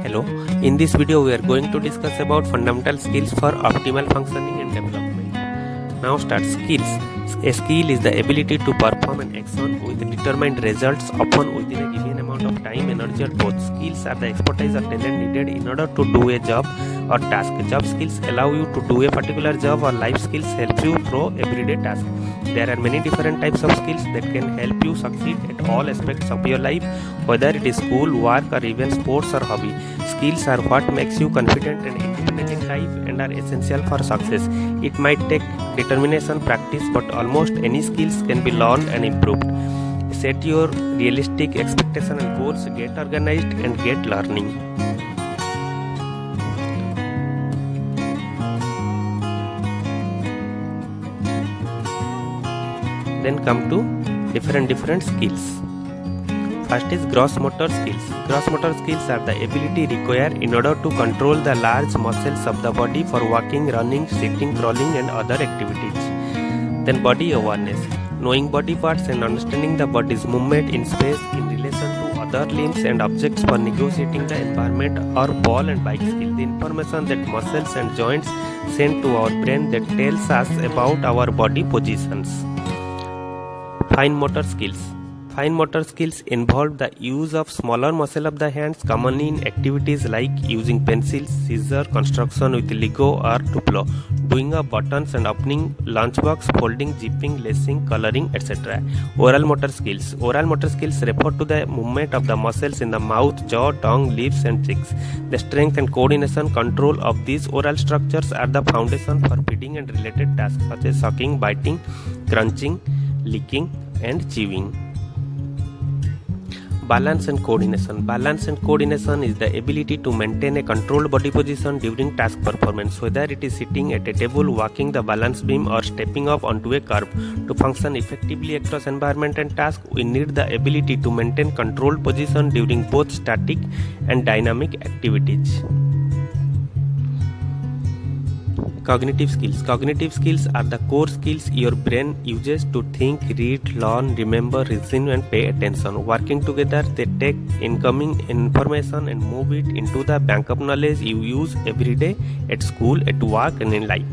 Hello, in this video we are going to discuss about fundamental skills for optimal functioning and development. Now start skills. A skill is the ability to perform an action with determined results, often within a given amount of time, energy or both. Skills are the expertise or talent needed in order to do a job or task. Job skills allow you to do a particular job, or life skills help you through everyday tasks. There are many different types of skills that can help you succeed at all aspects of your life, whether it is school, work or even sports or hobby. Skills are what makes you confident and independent in life and are essential for success. It might take determination, practice, but almost any skills can be learned and improved. Set your realistic expectations and goals, get organized and get learning. Then come to different skills. First is gross motor skills. Gross motor skills are the ability required in order to control the large muscles of the body for walking, running, sitting, crawling and other activities. Then body awareness. Knowing body parts and understanding the body's movement in space in relation to other limbs and objects for negotiating the environment or ball and bike skill. The information that muscles and joints send to our brain that tells us about our body positions. Fine motor skills. Fine motor skills involve the use of smaller muscle of the hands, commonly in activities like using pencils, scissors, construction with Lego or Tuplo, doing of buttons and opening lunchbox, folding, zipping, lacing, coloring, etc. Oral motor skills. Oral motor skills refer to the movement of the muscles in the mouth, jaw, tongue, lips and cheeks. The strength and coordination control of these oral structures are the foundation for feeding and related tasks such as sucking, biting, crunching, licking and chewing. Balance and coordination. Balance and coordination is the ability to maintain a controlled body position during task performance, whether it is sitting at a table, walking the balance beam or stepping up onto a curb. To function effectively across environment and task, we need the ability to maintain controlled position during both static and dynamic activities. Cognitive skills. Cognitive skills are the core skills your brain uses to think, read, learn, remember, reason and pay attention. Working together, they take incoming information and move it into the bank of knowledge you use every day at school, at work and in life.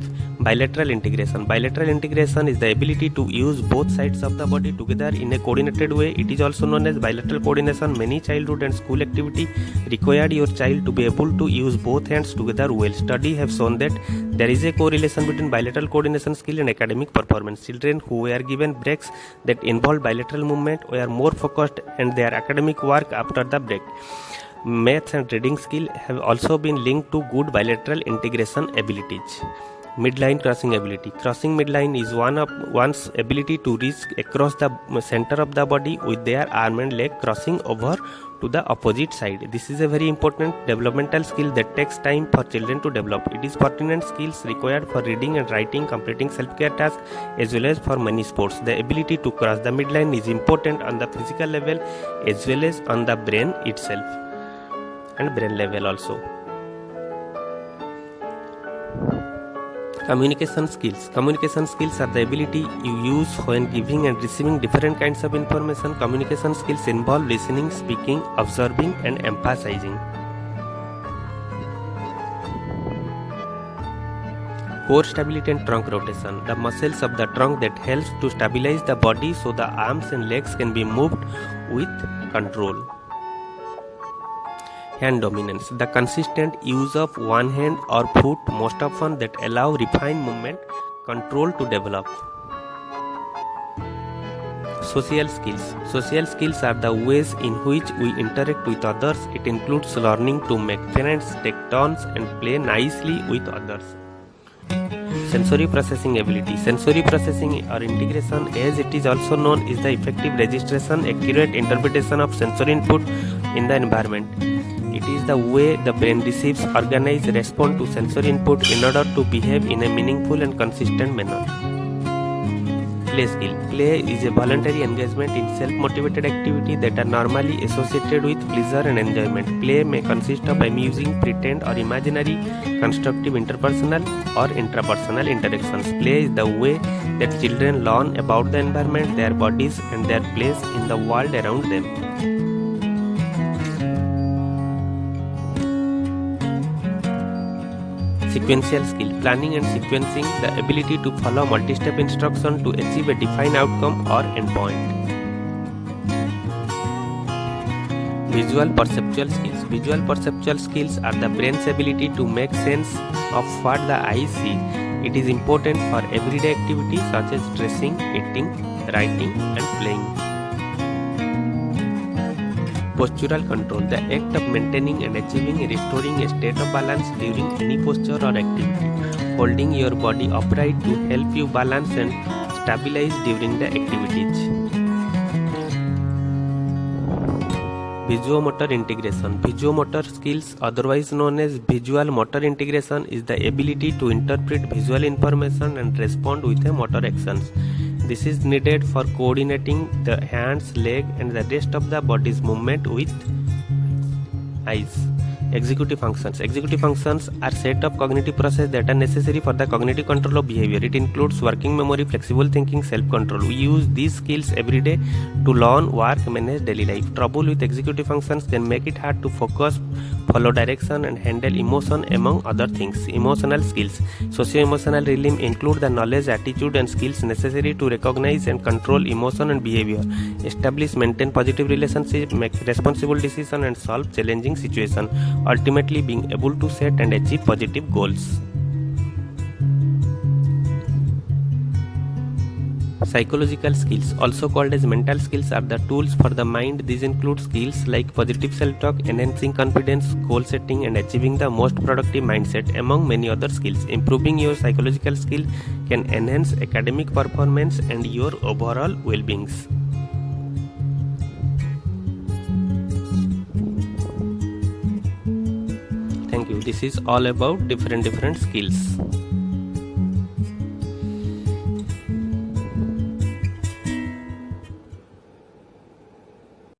Bilateral integration. Bilateral integration is the ability to use both sides of the body together in a coordinated way. It is also known as bilateral coordination. Many childhood and school activity required your child to be able to use both hands together well. Studies have shown that there is a correlation between bilateral coordination skill and academic performance. Children who were given breaks that involve bilateral movement were more focused in their academic work after the break. Maths and reading skill have also been linked to good bilateral integration abilities. Midline crossing ability. Crossing midline is one's ability to reach across the center of the body with their arm and leg crossing over to the opposite side. This is a very important developmental skill that takes time for children to develop. It is pertinent skills required for reading and writing, completing self-care tasks as well as for many sports. The ability to cross the midline is important on the physical level as well as on the brain itself and brain level also. Communication skills. Communication skills are the ability you use when giving and receiving different kinds of information. Communication skills involve listening, speaking, observing and emphasizing. Core stability and trunk rotation. The muscles of the trunk that helps to stabilize the body so the arms and legs can be moved with control. Hand dominance. The consistent use of one hand or foot, most often, that allow refined movement control to develop. Social skills. Social skills are the ways in which we interact with others. It includes learning to make friends, take turns and play nicely with others. Sensory processing ability. Sensory processing or integration, as it is also known, is the effective registration, accurate interpretation of sensory input in the environment. It is the way the brain receives, organize, respond to sensory input in order to behave in a meaningful and consistent manner. Play skill. Play is a voluntary engagement in self-motivated activity that are normally associated with pleasure and enjoyment. Play may consist of amusing, pretend or imaginary, constructive interpersonal or intrapersonal interactions. Play is the way that children learn about the environment, their bodies and their place in the world around them. Sequential skill, planning and sequencing, the ability to follow multi-step instruction to achieve a defined outcome or endpoint. Visual perceptual skills. Visual perceptual skills are the brain's ability to make sense of what the eye sees. It is important for everyday activities such as dressing, eating, writing, and playing. Postural control, the act of maintaining and achieving restoring a state of balance during any posture or activity. Holding your body upright to help you balance and stabilize during the activities. Visuomotor integration. Visuomotor skills, otherwise known as visual motor integration, is the ability to interpret visual information and respond with a motor actions. This is needed for coordinating the hands, leg, and the rest of the body's movement with eyes. Executive functions. Executive functions are set of cognitive processes that are necessary for the cognitive control of behavior. It includes working memory, flexible thinking, self-control. We use these skills every day to learn, work, manage daily life. Trouble with executive functions can make it hard to focus, follow direction, and handle emotion, among other things. Emotional skills. Socio-emotional realm include the knowledge, attitude, and skills necessary to recognize and control emotion and behavior, establish, maintain positive relationships, make responsible decisions, and solve challenging situations. Ultimately, being able to set and achieve positive goals. Psychological skills, also called as mental skills, are the tools for the mind. These include skills like positive self-talk, enhancing confidence, goal setting, and achieving the most productive mindset, among many other skills. Improving your psychological skill can enhance academic performance and your overall well-being. Thank you. This is all about different skills.